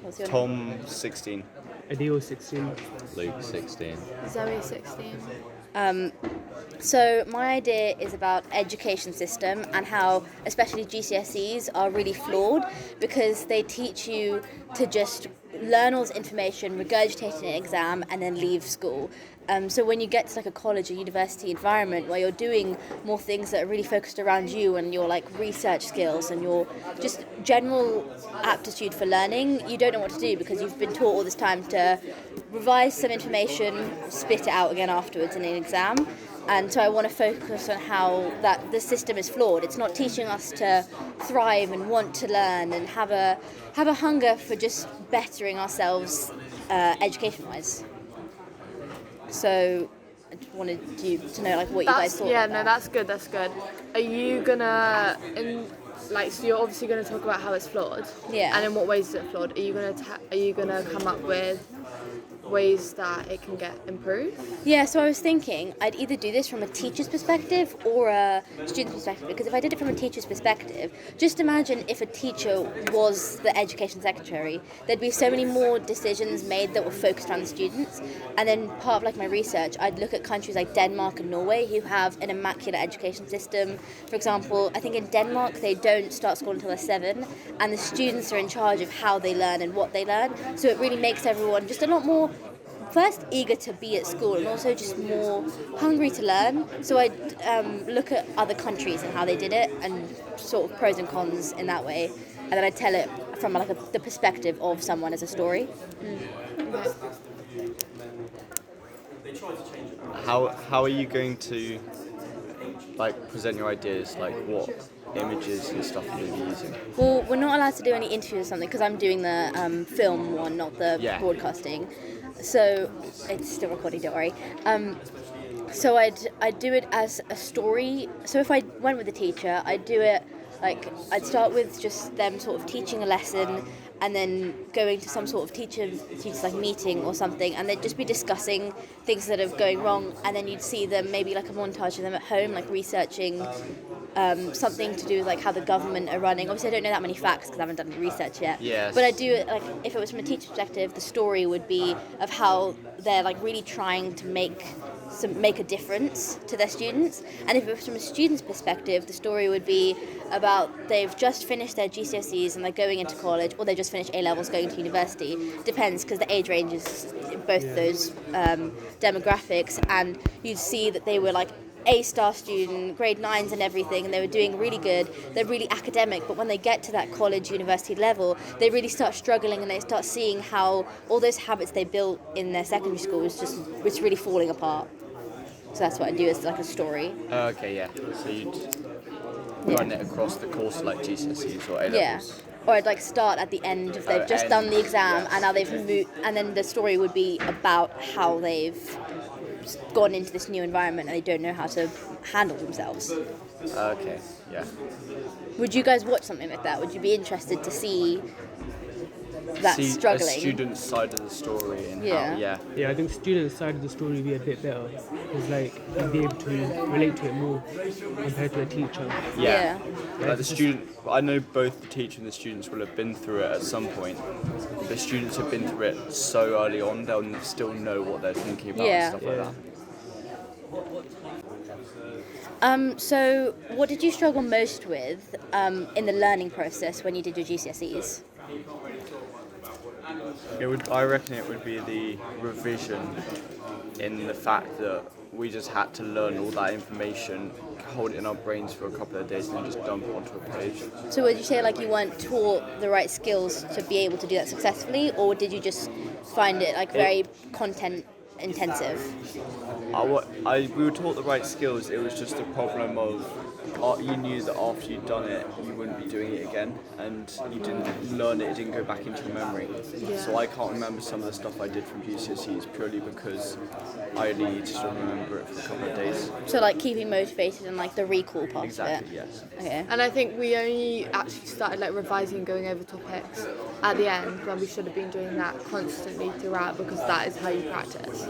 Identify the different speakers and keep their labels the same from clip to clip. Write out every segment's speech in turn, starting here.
Speaker 1: What's your name?
Speaker 2: Tom, 16.
Speaker 3: Adil 16.
Speaker 2: Luke, 16.
Speaker 4: Zoe 16.
Speaker 1: So my idea is about education system and how especially GCSEs are really flawed because they teach you to just learn all this information, regurgitate it in an exam and then leave school. So when you get to like a college or university environment where you're doing more things that are really focused around you and your like research skills and your just general aptitude for learning, you don't know what to do because you've been taught all this time to revise some information, spit it out again afterwards in an exam. And so I want to focus on how that the system is flawed. It's not teaching us to thrive and want to learn and have a hunger for just bettering ourselves education-wise. So I just wanted you to know like what you guys thought.
Speaker 4: Yeah,
Speaker 1: about
Speaker 4: no, that's good. Are you gonna so you're obviously gonna talk about how it's flawed?
Speaker 1: Yeah.
Speaker 4: And in what ways is it flawed? Are you gonna come up with ways that it can get improved?
Speaker 1: Yeah, so I was thinking I'd either do this from a teacher's perspective or a student's perspective, because if I did it from a teacher's perspective, just imagine if a teacher was the education secretary, there'd be so many more decisions made that were focused on the students. And then part of like my research, I'd look at countries like Denmark and Norway who have an immaculate education system. For example, I think in Denmark they don't start school until they're 7, and the students are in charge of how they learn and what they learn. So it really makes everyone just a lot more first eager to be at school and also just more hungry to learn. So I look at other countries and how they did it and sort of pros and cons in that way, and then I tell it from like the perspective of someone as a story.
Speaker 2: How are you going to like present your ideas? Like what images and stuff you're going to be using?
Speaker 1: Well, we're not allowed to do any interviews or something because I'm doing the film one, not the broadcasting. So it's still recording, don't worry. So I'd do it as a story. So if I went with a teacher, I'd do it like I'd start with just them sort of teaching a lesson and then going to some sort of teachers like meeting or something, and they'd just be discussing things that are going wrong, and then you'd see them maybe like a montage of them at home like researching something to do with like how the government are running. Obviously I don't know that many facts because I haven't done any research yet.
Speaker 2: Yes.
Speaker 1: But I do it like if it was from a teacher's perspective, the story would be of how they're like really trying to make a difference to their students. And if it was from a student's perspective, the story would be about they've just finished their GCSEs and they're going into college, or they just finished A-levels going to university. Depends, because the age range is in both those demographics, and you'd see that they were like A-star student, grade 9s and everything, and they were doing really good. They're really academic, but when they get to that college, university level, they really start struggling, and they start seeing how all those habits they built in their secondary school it's really falling apart. So that's what I do as like a story.
Speaker 2: Okay, yeah. So you'd run it across the course like GCSEs or A-levels?
Speaker 1: Yeah. Or I'd like start at the end if they've just done the exam and now they've moved, and then the story would be about how they've gone into this new environment and they don't know how to handle themselves.
Speaker 2: Okay, yeah.
Speaker 1: Would you guys watch something like that? Would you be interested to see that
Speaker 2: See
Speaker 1: struggling?
Speaker 2: a student's side of the story and
Speaker 1: Yeah.
Speaker 2: how,
Speaker 3: Yeah, I think student side of the story would be a bit better because like you'd be able to relate to it more compared to a teacher.
Speaker 1: Yeah.
Speaker 2: Like the student, I know both the teacher and the students will have been through it at some point. The students have been through it so early on, they'll still know what they're thinking about
Speaker 1: Yeah.
Speaker 2: and stuff like that.
Speaker 1: So what did you struggle most with in the learning process when you did your GCSEs?
Speaker 2: I reckon it would be the revision, in the fact that we just had to learn all that information, hold it in our brains for a couple of days and then just dump it onto a page.
Speaker 1: So would you say like you weren't taught the right skills to be able to do that successfully, or did you just find it like very content intensive?
Speaker 2: We were taught the right skills, it was just a problem of you knew that after you'd done it you wouldn't be doing it again, and you didn't learn it didn't go back into your memory. So I can't remember some of the stuff I did from GCSEs purely because I only need to sort of remember it for a couple of days.
Speaker 1: So like keeping motivated and like the recall part
Speaker 2: Exactly,
Speaker 1: of it.
Speaker 2: yes.
Speaker 1: Okay.
Speaker 4: And I think we only actually started like revising and going over topics at the end, when we should have been doing that constantly throughout, because that is how you practice.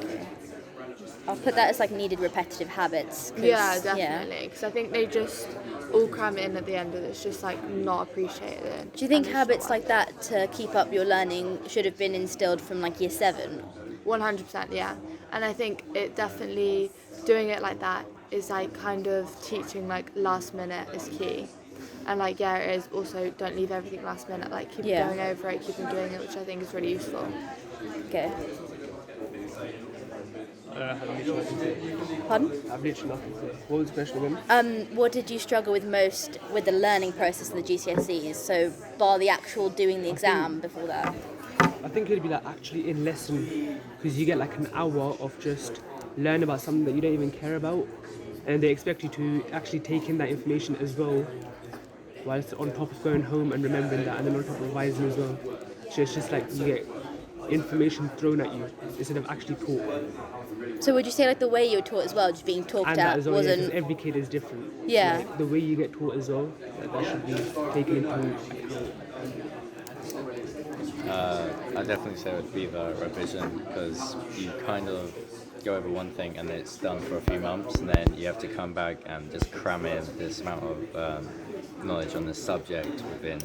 Speaker 1: I'll put that as like needed repetitive habits. 'Cause,
Speaker 4: Yeah, definitely. Because I think they just all cram it in at the end, and it's just like not appreciated.
Speaker 1: Do you think
Speaker 4: and it's
Speaker 1: habits
Speaker 4: not
Speaker 1: like that to keep up your learning should have been instilled from like year 7?
Speaker 4: 100%, yeah. And I think it definitely doing it like that is like kind of teaching like last minute is key. And like yeah, it is also don't leave everything last minute. Like keep
Speaker 1: Yeah.
Speaker 4: going over it, keep on doing it, which I think is really useful.
Speaker 1: Okay.
Speaker 3: I've literally nothing to say.
Speaker 1: Pardon?
Speaker 3: I've literally nothing to say. What was the question again?
Speaker 1: What did you struggle with most with the learning process of the GCSEs? So, bar the actual doing the exam before that.
Speaker 3: I think it'd be like actually in lesson, because you get like an hour of just learn about something that you don't even care about, and they expect you to actually take in that information as well, whilst on top of going home and remembering that, and then on top of revising as well. So it's just like you get information thrown at you instead of actually taught.
Speaker 1: So, would you say like the way you were taught as well, just being talked
Speaker 3: And that
Speaker 1: at,
Speaker 3: as well, yeah, 'cause
Speaker 1: wasn't?
Speaker 3: every kid is different.
Speaker 1: Yeah.
Speaker 3: Like, the way you get taught as well, that should be taken into account.
Speaker 5: I definitely say it would be the revision, because you kind of go over one thing and it's done for a few months, and then you have to come back and just cram in this amount of knowledge on this subject within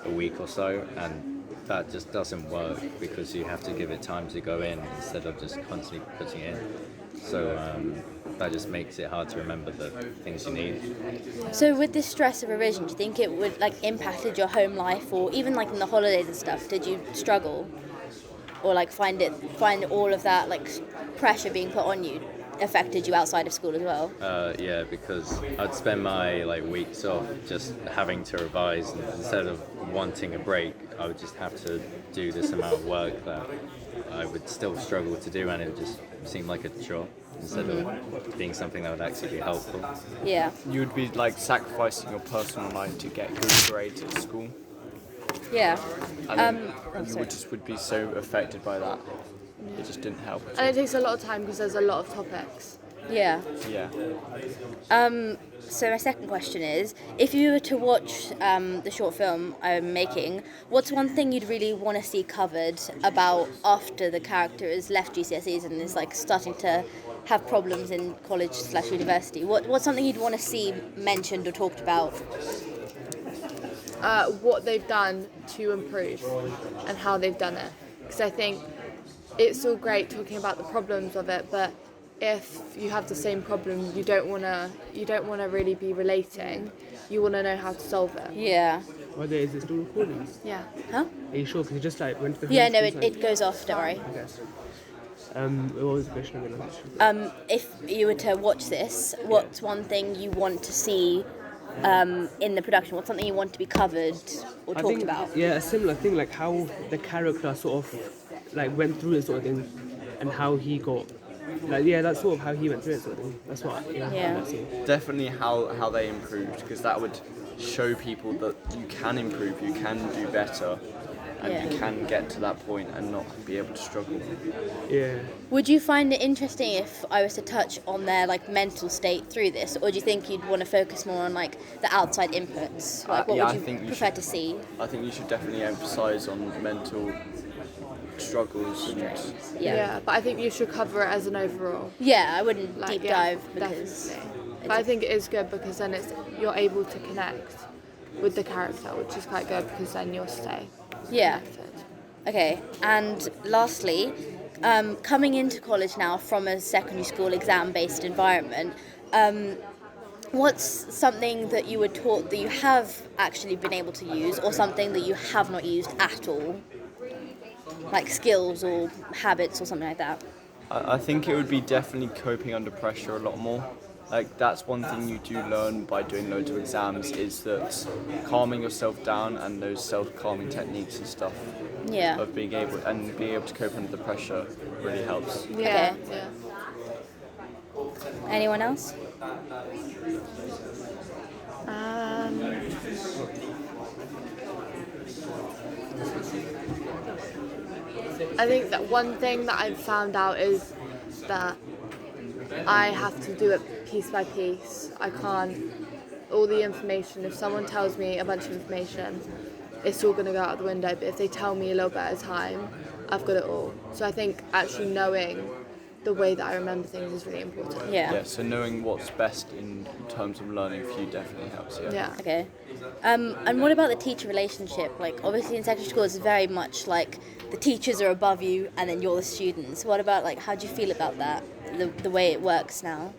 Speaker 5: a week or so, and that just doesn't work because you have to give it time to go in instead of just constantly putting it in. So that just makes it hard to remember the things you need.
Speaker 1: So, with this stress of revision, do you think it would like impacted your home life, or even like in the holidays and stuff? Did you struggle, or like find all of that like pressure being put on you affected you outside of school as well?
Speaker 5: Yeah, because I'd spend my like weeks off just having to revise, and instead of wanting a break, I would just have to do this amount of work that I would still struggle to do, and it would just seem like a chore instead of being something that would actually be helpful.
Speaker 1: Yeah.
Speaker 2: You would be like sacrificing your personal life to get good grades at school,
Speaker 1: Yeah.
Speaker 2: and then you would be so affected by that. It just didn't help.
Speaker 4: And it takes a lot of time because there's a lot of topics.
Speaker 1: Yeah.
Speaker 2: Yeah.
Speaker 1: So my second question is, if you were to watch the short film I'm making, what's one thing you'd really want to see covered about after the character has left GCSEs and is like starting to have problems in college/university? What's something you'd want to see mentioned or talked about?
Speaker 4: What they've done to improve and how they've done it. Because I think it's all great talking about the problems of it, but if you have the same problem, you don't wanna really be relating. You wanna know how to solve it.
Speaker 1: Yeah.
Speaker 3: Is it still recording?
Speaker 4: Yeah.
Speaker 1: Huh?
Speaker 3: Are you sure? Because it just like went to the
Speaker 1: Yeah,
Speaker 3: home
Speaker 1: no,
Speaker 3: screen
Speaker 1: it
Speaker 3: side.
Speaker 1: goes off, don't worry.
Speaker 3: Okay. What was the question again?
Speaker 1: If you were to watch this, what's one thing you want to see in the production? What's something you want to be covered or
Speaker 3: I
Speaker 1: talked
Speaker 3: think,
Speaker 1: about?
Speaker 3: yeah, a similar thing, like how the character sort of like went through it sort of thing, and how he got, like, yeah, that's sort of how he went through it sort of thing. That's what,
Speaker 1: Yeah.
Speaker 3: that's it.
Speaker 2: Definitely how they improved, because that would show people that you can improve, you can do better, and
Speaker 1: Yeah.
Speaker 2: you can get to that point and not be able to struggle.
Speaker 3: Yeah.
Speaker 1: Would you find it interesting if I was to touch on their like mental state through this, or do you think you'd want to focus more on like the outside inputs? Like, what
Speaker 2: yeah,
Speaker 1: would
Speaker 2: I
Speaker 1: you
Speaker 2: think you
Speaker 1: prefer
Speaker 2: should-
Speaker 1: to see?
Speaker 2: I think you should definitely emphasise on mental struggles and
Speaker 1: Yeah.
Speaker 4: But I think you should cover it as an overall.
Speaker 1: Yeah, I wouldn't
Speaker 4: Like,
Speaker 1: deep
Speaker 4: yeah,
Speaker 1: dive because
Speaker 4: definitely. But I think it is good because then you're able to connect with the character, which is quite good because then you'll stay
Speaker 1: yeah.
Speaker 4: connected.
Speaker 1: Okay, and lastly, coming into college now from a secondary school exam-based environment, what's something that you were taught that you have actually been able to use, or something that you have not used at all? Like skills or habits or something like that?
Speaker 2: I think it would be definitely coping under pressure a lot more. Like that's one thing you do learn by doing loads of exams, is that calming yourself down and those self-calming techniques and stuff
Speaker 1: Yeah.
Speaker 2: of being able to cope under the pressure really helps.
Speaker 4: Yeah,
Speaker 1: Okay.
Speaker 4: yeah.
Speaker 1: Anyone else?
Speaker 4: I think that one thing that I've found out is that I have to do it piece by piece. I can't, all the information, if someone tells me a bunch of information, it's all going to go out the window, but if they tell me a little bit at a time, I've got it all. So I think actually knowing the way that I remember things is really important.
Speaker 2: Yeah, so knowing what's best in terms of learning for you definitely helps.
Speaker 4: Yeah.
Speaker 1: Okay. And what about the teacher relationship? Like, obviously in secondary school, it's very much like the teachers are above you and then you're the students. What about, like, how do you feel about that, the way it works now?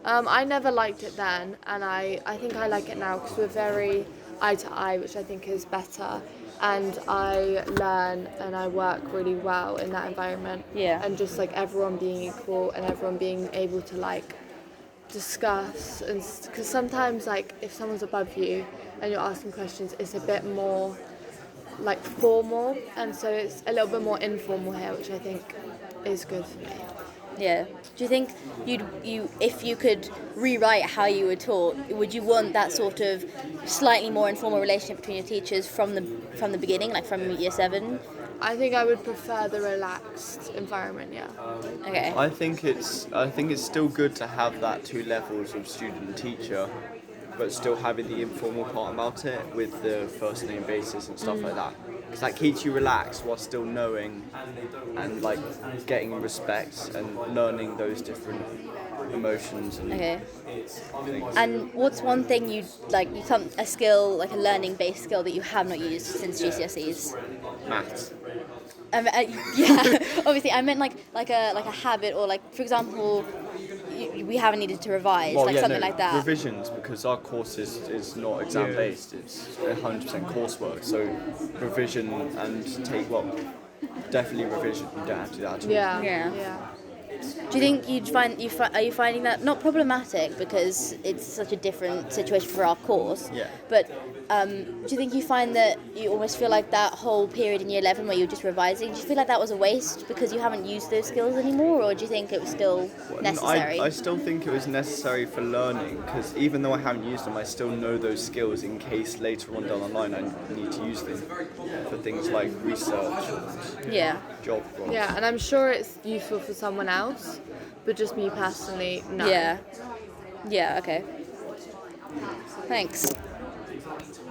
Speaker 4: I never liked it then, and I think I like it now because we're very eye to eye, which I think is better. And I learn and I work really well in that environment.
Speaker 1: Yeah.
Speaker 4: And just like everyone being equal and everyone being able to like discuss, and because sometimes like if someone's above you and you're asking questions, it's a bit more like formal, and so it's a little bit more informal here, which I think is good for me.
Speaker 1: Yeah. Do you think you if you could rewrite how you were taught, would you want that sort of slightly more informal relationship between your teachers from the beginning, like from year 7?
Speaker 4: I think I would prefer the relaxed environment, yeah.
Speaker 1: Okay.
Speaker 2: I think it's still good to have that 2 levels of student and teacher, but still having the informal part about it with the first name basis and stuff like that. Because that keeps you relaxed while still knowing and like getting respect and learning those different emotions and
Speaker 1: Okay.
Speaker 2: things.
Speaker 1: And what's one thing a skill, like a learning-based skill that you have not used since GCSEs?
Speaker 2: Maths.
Speaker 1: Yeah, obviously I meant like a habit, or like, for example, we haven't needed to revise, something like that.
Speaker 2: Revisions, because our course is not exam based, it's 100% coursework. So revision and definitely revision. You don't have to do that at all.
Speaker 4: Yeah.
Speaker 1: Do you think are you finding that not problematic because it's such a different situation for our course?
Speaker 2: Yeah.
Speaker 1: But do you think you find that you almost feel like that whole period in year 11 where you're just revising, do you feel like that was a waste because you haven't used those skills anymore, or do you think it was still necessary?
Speaker 2: I still think it was necessary for learning, because even though I haven't used them, I still know those skills in case later on down the line I need to use them for things like research and
Speaker 1: Yeah.
Speaker 2: job roles.
Speaker 4: Yeah, and I'm sure it's useful for someone else, but just me personally, no.
Speaker 1: Yeah. Yeah, okay. Thanks.